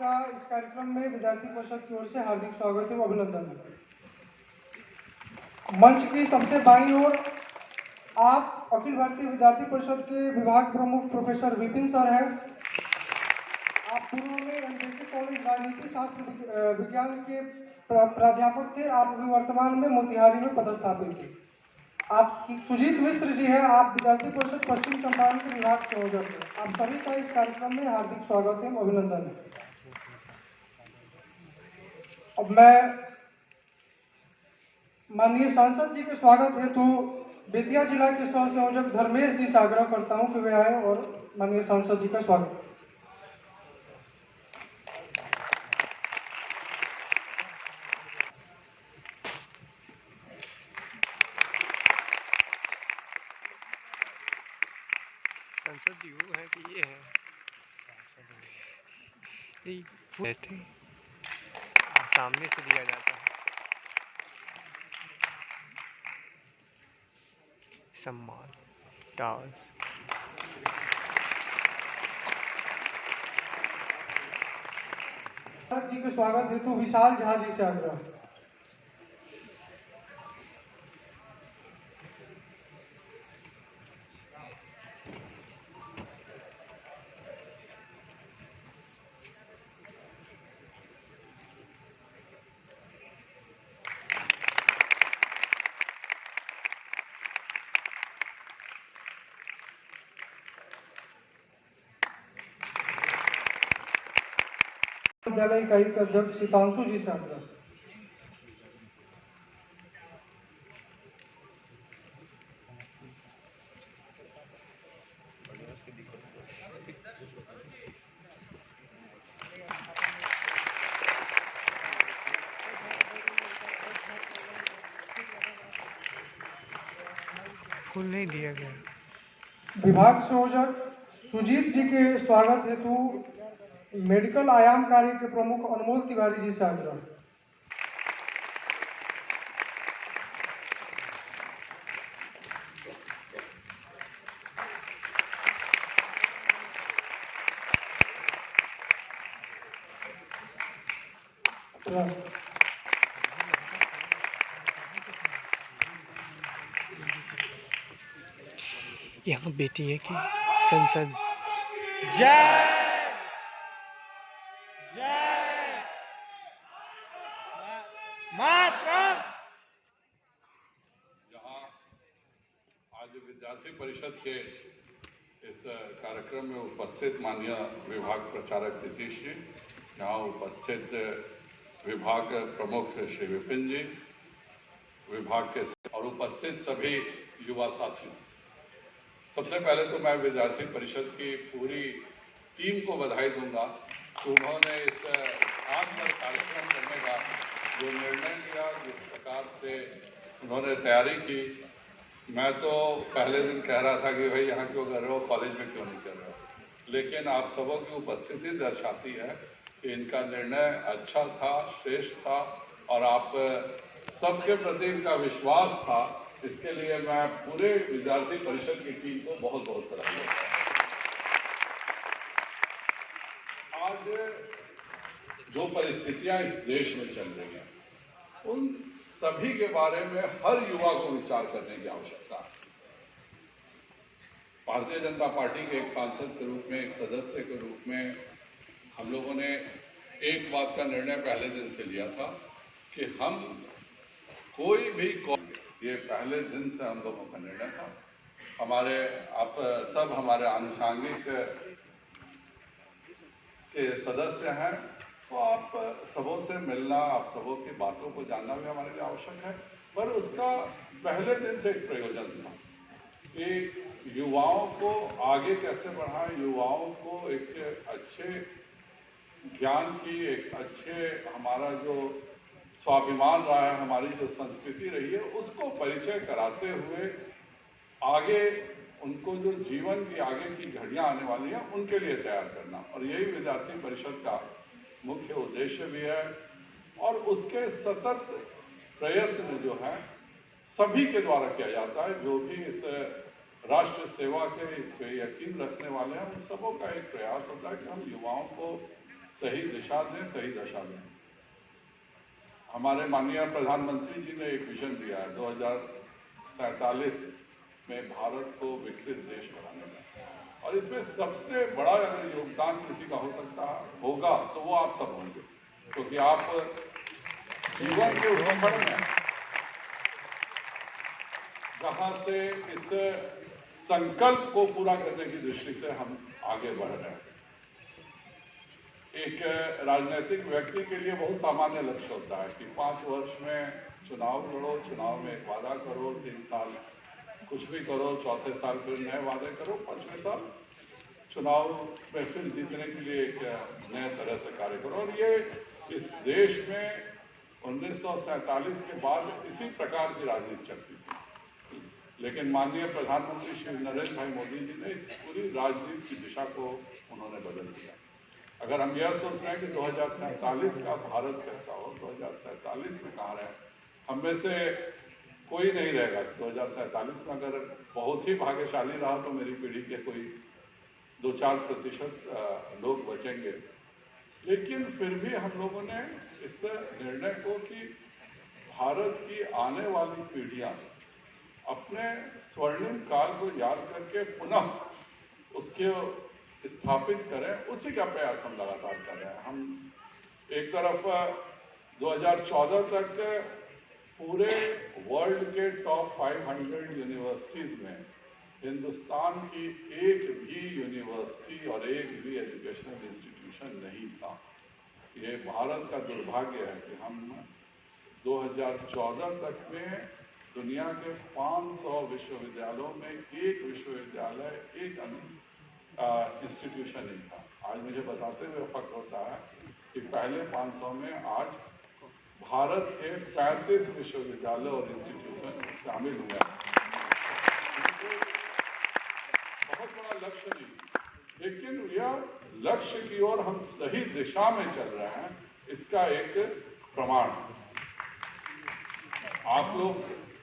आपका इस कार्यक्रम में विद्यार्थी परिषद की ओर से हार्दिक स्वागत एवं अभिनंदन है। मंच की सबसे बाईं ओर आप अखिल भारतीय विद्यार्थी परिषद के विभाग प्रमुख प्रोफेसर विपिन सर हैं। आप पूर्व में एमबीए कॉलेज राजनीति शास्त्र विज्ञान के प्राध्यापक थे। आप अभी वर्तमान में मोतिहारी में पदस्थापित थे। आप सुजीत मिश्र जी हैं। आप विद्यार्थी परिषद पश्चिम चंपारण के विभाग संयोजक हैं। आप सभी का इस कार्यक्रम में हार्दिक स्वागत एवं अभिनंदन है। अब मैं माननीय सांसद जी के स्वागत हेतु बेतिया जिला के सह संयोजक धर्मेश जी से आग्रह करता हूं कि वे आए और माननीय सांसद जी का स्वागत। सांसद जी वो है कि ये है बैठे सामने से दिया जाता है सम्मान टावर्स। जी के स्वागत हेतु विशाल झा जी से आग्रह। विद्यालय इकाई के अध्यक्ष सीतांशु जी से आग्रह। फूल नहीं दिया गया। विभाग संयोजक सुजीत जी के स्वागत हेतु मेडिकल आयाम कार्य के प्रमुख अनमोल तिवारी जी से आग्रह। यहाँ बेटी है कि संसद जय जय मातरम। यहाँ आज विद्यार्थी परिषद के इस कार्यक्रम में उपस्थित माननीय विभाग प्रचारक नीतीश जी, यहाँ उपस्थित विभाग प्रमुख श्री विपिन जी, विभाग के और उपस्थित सभी युवा साथी, सबसे पहले तो मैं विद्यार्थी परिषद की पूरी टीम को बधाई दूंगा कि उन्होंने इस आत्म कार्यक्रम करने का जो निर्णय लिया, जिस प्रकार से उन्होंने तैयारी की। मैं तो पहले दिन कह रहा था कि भाई यहाँ क्यों कर रहे हो, कॉलेज में क्यों नहीं कर रहे हो, लेकिन आप सबों की उपस्थिति दर्शाती है कि इनका निर्णय अच्छा था, श्रेष्ठ था और आप सबके प्रति इनका विश्वास था। इसके लिए मैं पूरे विद्यार्थी परिषद की टीम को बहुत बहुत बधाई देता हूं। आज जो परिस्थितियां इस देश में चल रही हैं, उन सभी के बारे में हर युवा को विचार करने की आवश्यकता है। भारतीय जनता पार्टी के एक सांसद के रूप में, एक सदस्य के रूप में हम लोगों ने एक बात का निर्णय पहले दिन से लिया था कि हम कोई भी, ये पहले दिन से हम लोगों का निर्णय था। हमारे आप सब हमारे आनुषांगिक के सदस्य हैं, तो आप सबों से मिलना, आप सबों की बातों को जानना भी हमारे लिए आवश्यक है। पर उसका पहले दिन से एक प्रयोजन था कि युवाओं को आगे कैसे बढ़ाएं, युवाओं को एक अच्छे ज्ञान की, एक अच्छे हमारा जो स्वाभिमान रहा है, हमारी जो संस्कृति रही है, उसको परिचय कराते हुए आगे उनको जो जीवन की आगे की घड़ियां आने वाली हैं उनके लिए तैयार करना, और यही विद्यार्थी परिषद का मुख्य उद्देश्य भी है। और उसके सतत प्रयत्न जो है सभी के द्वारा किया जाता है। जो भी इस राष्ट्र सेवा के यकीन रखने वाले हैं, उन सबों का एक प्रयास होता है कि हम युवाओं को सही दिशा दें, सही दशा दें। हमारे माननीय प्रधानमंत्री जी ने एक विजन दिया है 2047 में भारत को विकसित देश बनाने का, और इसमें सबसे बड़ा अगर योगदान किसी का हो सकता होगा तो वो आप सब होंगे, क्योंकि आप जीवन के उस क्षण में जहां से इस संकल्प को पूरा करने की दृष्टि से हम आगे बढ़ रहे हैं। एक राजनीतिक व्यक्ति के लिए बहुत सामान्य लक्ष्य होता है कि 5 वर्ष में चुनाव लड़ो, चुनाव में एक वादा करो, 3 साल कुछ भी करो, चौथे साल फिर नए वादे करो, 5वें साल चुनाव में फिर जीतने के लिए एक नए तरह से कार्य करो। और ये इस देश में 1947 के बाद इसी प्रकार की राजनीति चलती थी, लेकिन माननीय प्रधानमंत्री श्री नरेंद्र भाई मोदी जी ने इस पूरी राजनीति की दिशा को उन्होंने बदल दिया। अगर हम यह सोच रहे हैं कि 2047 का भारत कैसा हो, 2047 में कहाँ रहे, हम में से कोई नहीं रहेगा 2047 में। अगर बहुत ही भाग्यशाली रहा तो मेरी पीढ़ी के कोई 2-4% लोग बचेंगे, लेकिन फिर भी हम लोगों ने इस निर्णय को कि भारत की आने वाली पीढ़ियां अपने स्वर्णिम काल को याद करके पुनः उसके स्थापित करें, उसी का प्रयास हम लगातार कर रहे हैं। हम एक तरफ 2014 तक पूरे वर्ल्ड के टॉप 500 यूनिवर्सिटीज में हिंदुस्तान की एक भी यूनिवर्सिटी और एक भी एजुकेशनल इंस्टीट्यूशन नहीं था। ये भारत का दुर्भाग्य है कि हम 2014 तक में दुनिया के 500 विश्वविद्यालयों में एक विश्वविद्यालय, एक इंस्टीट्यूशन नहीं था। आज मुझे बताते हुए फख्र होता है कि पहले 500 में आज भारत के 35 विश्वविद्यालय और इंस्टीट्यूशन शामिल हुए हैं। बहुत बड़ा लक्ष्य नहीं, लेकिन यह लक्ष्य की ओर हम सही दिशा में चल रहे हैं, इसका एक प्रमाण। आप लोग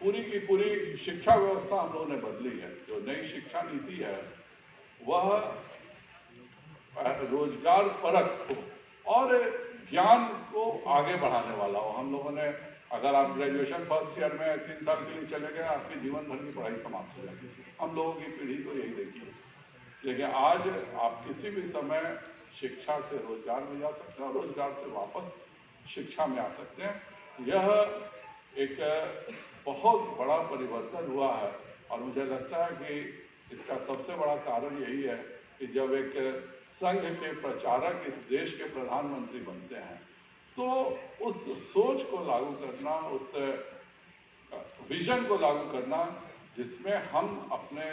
पूरी की पूरी शिक्षा व्यवस्था हम लोगों ने बदली है। जो नई शिक्षा नीति है वह रोजगार परक हो और ज्ञान को आगे बढ़ाने वाला हो। हम लोगों ने, अगर आप ग्रेजुएशन फर्स्ट ईयर में 3 साल के लिए चले गए, आपकी जीवन भर की पढ़ाई समाप्त हो जाती थी। हम लोगों की पीढ़ी तो यही देखी है, लेकिन आज आप किसी भी समय शिक्षा से रोजगार में जा सकते हैं और रोजगार से वापस शिक्षा में आ सकते हैं। यह एक बहुत बड़ा परिवर्तन हुआ है, और मुझे लगता है कि इसका सबसे बड़ा कारण यही है कि जब एक संघ के प्रचारक इस देश के प्रधानमंत्री बनते हैं तो उस सोच को लागू करना, उस विजन को लागू करना जिसमें हम अपने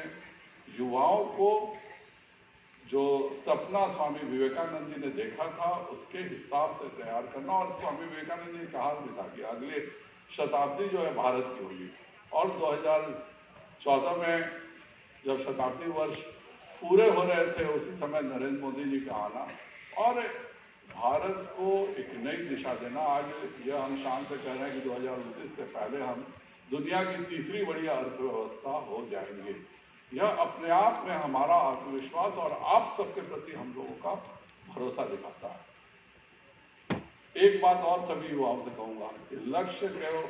युवाओं को जो सपना स्वामी विवेकानंद जी ने देखा था उसके हिसाब से तैयार करना। और स्वामी विवेकानंद जी ने कहा भी था कि अगले शताब्दी जो है भारत की होगी, और 2014 में जब शताब्दी वर्ष पूरे हो रहे थे उसी समय नरेंद्र मोदी जी का आना और भारत को एक नई दिशा देना। आज यह हम शान से कह रहे हैं कि 2029 से पहले हम दुनिया की तीसरी बड़ी अर्थव्यवस्था हो जाएंगे। यह अपने आप में हमारा आत्मविश्वास और आप सबके प्रति हम लोगों का भरोसा दिखाता है। एक बात और सभी युवाओं से कहूंगा कि लक्ष्य को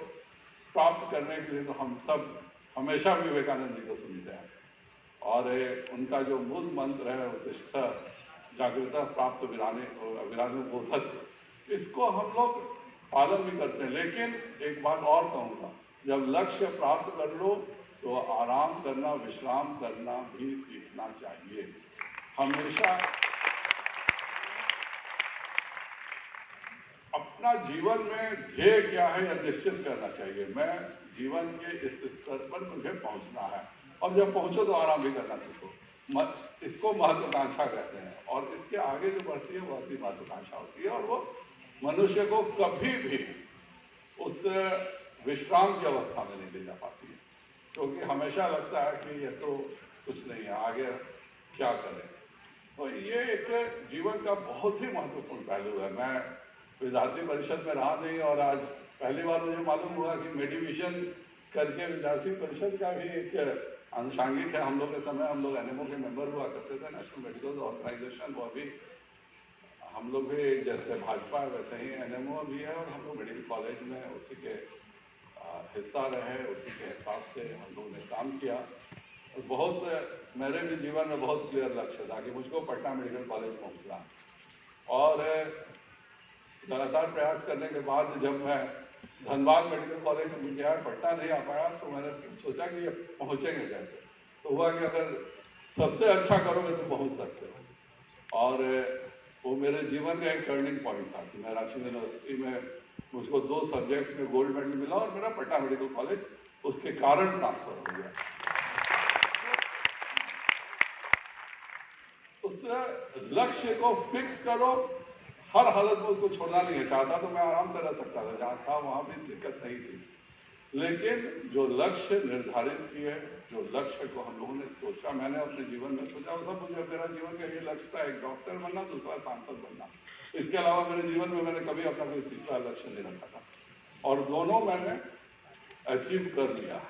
प्राप्त करने के लिए तो हम सब हमेशा विवेकानंद जी को सुनते हैं, और उनका जो मूल मंत्र है उत्तिष्ठ जागृता प्राप्त विरानु बोधत, इसको हम लोग पालन भी करते हैं। लेकिन एक बात और कहूँगा, जब लक्ष्य प्राप्त कर लो तो आराम करना, विश्राम करना भी सीखना चाहिए। हमेशा अपना जीवन में ध्येय क्या है यह निश्चित करना चाहिए। मैं जीवन के इस स्तर पर मुझे पहुंचना है, और जब पहुंचो तो आराम भी करना सीखो। इसको महत्वाकांक्षा कहते हैं, और इसके आगे जो बढ़ती है वो अति महत्वाकांक्षा होती है, और वो मनुष्य को कभी भी उस विश्राम की अवस्था में नहीं ले जा पाती है, क्योंकि हमेशा लगता है कि ये तो कुछ नहीं है, आगे क्या करें। तो ये एक जीवन का बहुत ही महत्वपूर्ण पहलू है। मैं विद्यार्थी परिषद में रहा नहीं, और आज पहली बार मुझे मालूम हुआ कि मेडिविजन करके विद्यार्थी परिषद का भी एक आनुषांगिक है। हम लोग के समय हम लोग एनएमओ के मेंबर हुआ करते थे, नेशनल मेडिकल ऑर्गेनाइजेशन, वो अभी हम लोग भी जैसे भाजपा है वैसे ही एनएमओ भी है, और हम लोग मेडिकल कॉलेज में उसी के हिस्सा रहे, उसी के हिसाब से हम लोगों ने काम किया। और बहुत मेरे भी जीवन में बहुत क्लियर लक्ष्य था कि मुझको पटना मेडिकल कॉलेज पहुंचना, और लगातार प्रयास करने के बाद जब मैं धनबाद मेडिकल कॉलेज में गया, पटना नहीं आ पाया, तो मैंने सोचा कि ये पहुंचेंगे कैसे। तो हुआ कि अगर सबसे अच्छा करोगे तो पहुंच सकते हो, और वो मेरे जीवन का एक टर्निंग पॉइंट था कि मैं रांची यूनिवर्सिटी में मुझको 2 सब्जेक्ट में गोल्ड मेडल मिला, और मेरा पटना मेडिकल कॉलेज उसके कारण ट्रांसफर हो गया। उस लक्ष्य को फिक्स करो, हर हालत में उसको छोड़ना नहीं है। चाहता तो मैं आराम से रह सकता था, जहाँ था वहां भी दिक्कत नहीं थी, लेकिन जो लक्ष्य निर्धारित किए, जो लक्ष्य को हम लोगों ने सोचा, मैंने अपने जीवन में सोचा, वो सब मुझे, मेरा जीवन का ये लक्ष्य था, एक डॉक्टर बनना, दूसरा सांसद बनना। इसके अलावा मेरे जीवन में मैंने कभी अपना कोई तीसरा लक्ष्य नहीं रखा था, और दोनों मैंने अचीव कर लिया।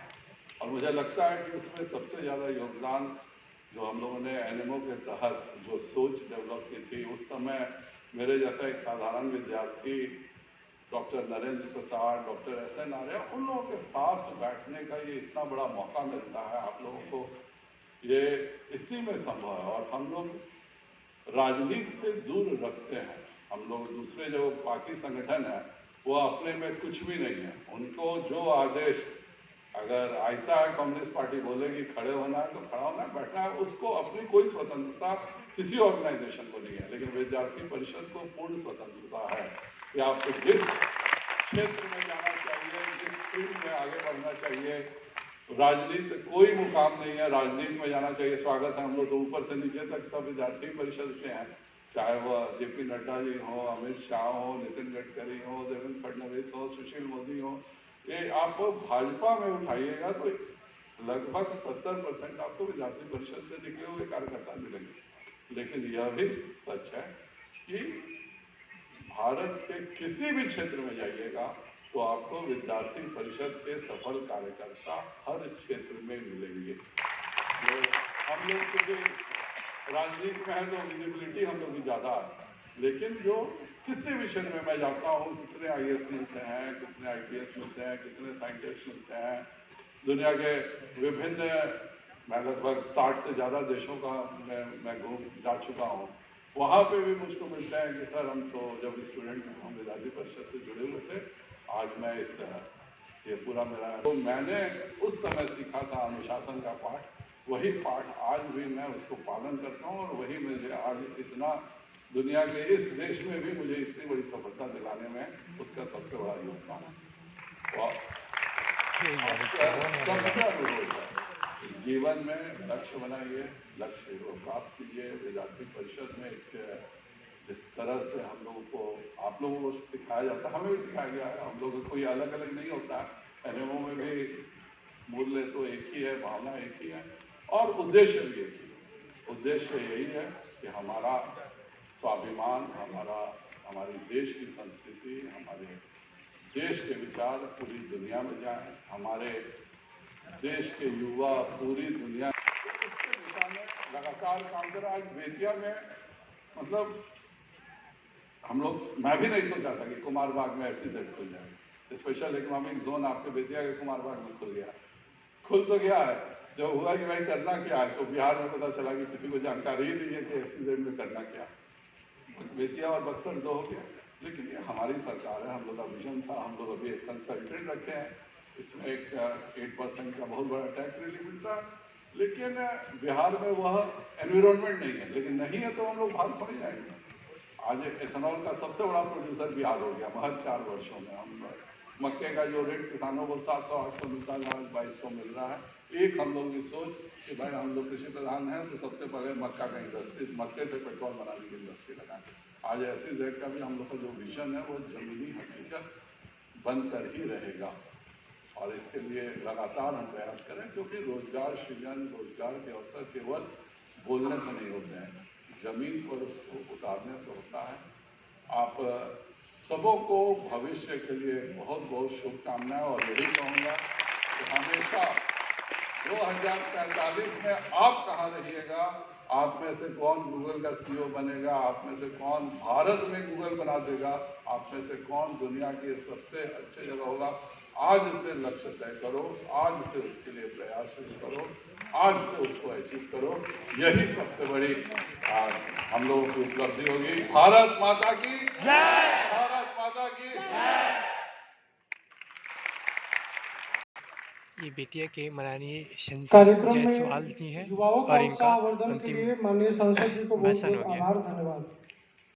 और मुझे लगता है कि उसमें सबसे ज़्यादा योगदान जो हम लोगों ने एनएमओ के तहत जो सोच डेवलप की थी, उस समय मेरे जैसा एक साधारण विद्यार्थी डॉक्टर नरेंद्र प्रसाद, डॉक्टर SN आर्य, उन लोगों के साथ बैठने का ये इतना बड़ा मौका मिलता है आप लोगों को, ये इसी में संभव है। और हम लोग राजनीति से दूर रखते हैं, हम लोग दूसरे जो बाकी संगठन है वो अपने में कुछ भी नहीं है, उनको जो आदेश, अगर ऐसा है कम्युनिस्ट पार्टी बोलेगी खड़े होना है तो खड़ा होना है, बैठना है, उसको अपनी कोई स्वतंत्रता किसी ऑर्गेनाइजेशन को नहीं है। लेकिन विद्यार्थी परिषद को पूर्ण स्वतंत्रता है कि आपको जिस क्षेत्र में जाना चाहिए, जिस फील्ड में आगे बढ़ना चाहिए, राजनीति कोई मुकाम नहीं है, राजनीति में जाना चाहिए। स्वागत है, हम लोग तो ऊपर से नीचे तक सब विद्यार्थी परिषद के हैं, चाहे वह JP नड्डा जी हो, अमित शाह हो, नितिन गडकरी हो, देवेंद्र फडणवीस हो, सुशील मोदी हो, ये आप भाजपा में उठाइएगा तो लगभग 70% आपको विद्यार्थी परिषद से निकले हुए कार्यकर्ता मिलेंगे। लेकिन यह भी सच है कि भारत के किसी भी क्षेत्र में जाइएगा तो आपको विद्यार्थी परिषद के सफल कार्यकर्ता हर क्षेत्र में मिलेंगे। तो हम लोग क्योंकि राजनीति में है तो विजिबिलिटी हम लोग की ज़्यादा है, लेकिन जो किसी भी क्षेत्र में मैं जाता हूँ, कितने IAS मिलते हैं, कितने IPS मिलते हैं, कितने साइंटिस्ट मिलते हैं, दुनिया के विभिन्न, मैं लगभग 60 से ज़्यादा देशों का मैं घूम जा चुका हूँ, वहाँ पे भी मुझको मिलता है कि सर हम तो जब स्टूडेंट हम विद्यार्थी परिषद से जुड़े हुए थे, आज मैं ये पूरा मेरा, तो मैंने उस समय सीखा था अनुशासन का पाठ, वही पाठ आज भी मैं उसको पालन करता हूँ, और वही मुझे आज इतना दुनिया के इस देश में भी मुझे इतनी बड़ी सफलता दिलाने में उसका सबसे बड़ा योगदान है। सबसे अनुरोध है, जीवन में लक्ष्य बनाइए, लक्ष्य को प्राप्त कीजिए। विद्यार्थी परिषद में जिस तरह से हम लोगों को, आप लोगों को सिखाया जाता है, हमें भी सिखाया गया है, हम लोगों को कोई अलग अलग नहीं होता है। एनएमओ में भी मूल्य तो एक ही है, भावना एक ही है, और उद्देश्य भी एक ही है। उद्देश्य यही है कि हमारा स्वाभिमान, हमारी देश की संस्कृति, हमारे देश के विचार पूरी दुनिया में जाएं, हमारे देश के युवा पूरी दुनिया इसके दिशा में लगातार काम कर रहा है। आज बेतिया में मतलब हम लोग, मैं भी नहीं सोचा था कि कुमार बाग में SEZ खुल जाए, स्पेशल इकोनॉमिक जोन आपके बेतिया के कुमार बाग में खुल गया। खुल तो गया है, जब हुआ कि भाई करना क्या है, तो बिहार में पता चला कि किसी को जानकारी ही नहीं है कि SEZ में करना क्या। बेतिया और बक्सर 2 हो गया, लेकिन ये हमारी सरकार है, हम लोग का विजन था, हम लोग अभी एक कंसल्टेंट रखे हैं, इसमें एक 8% का बहुत बड़ा टैक्स रिलीफ मिलता है, लेकिन बिहार में वह एनवायरमेंट नहीं है। लेकिन नहीं है तो हम लोग बाहर थोड़ी जाएंगे। आज एथेनॉल का सबसे बड़ा प्रोड्यूसर बिहार हो गया, महज 4 वर्षों में। हम मक्के का जो रेट किसानों को 700-800 मिलता है, आज 2200 मिल रहा है। एक हम लोग की सोच कि भाई हम लोग कृषि प्रधान हैं, तो सबसे पहले मक्का का इंडस्ट्री, मक्के से पेट्रोल बनाने की इंडस्ट्री लगाएं। आज SEZ का भी हम लोग का जो विजन है वो जमीनी हकीकत बनकर ही रहेगा, और इसके लिए लगातार हम प्रयास करें, क्योंकि रोजगार सृजन, रोजगार के अवसर केवल बोलने से नहीं होते हैं, जमीन पर उसको उतारने से होता है। आप सबों को भविष्य के लिए बहुत बहुत शुभकामनाएं, और यही कहूँगा कि हमेशा 2047 में आप कहाँ रहिएगा, आप में से कौन गूगल का सीईओ बनेगा, आप में से कौन भारत में गूगल बना देगा, आप में से कौन दुनिया के सबसे अच्छे जगह होगा, आज से लक्ष्य तय करो, आज से उसके लिए प्रयास शुरू करो, आज से उसको अचीव करो। यही सबसे बड़ी हम लोगों की उपलब्धि होगी। भारत माता की जय। भारत माता की जय। ये बेटिया के माननीय संसद कार्यक्रम जायसवाल में जी हैं युवाओं का और इनका उत्साहवर्धन के अंतिम लिए माननीय सांसद जी को बहुत भाषण बहुत हो गया। आभार, धन्यवाद।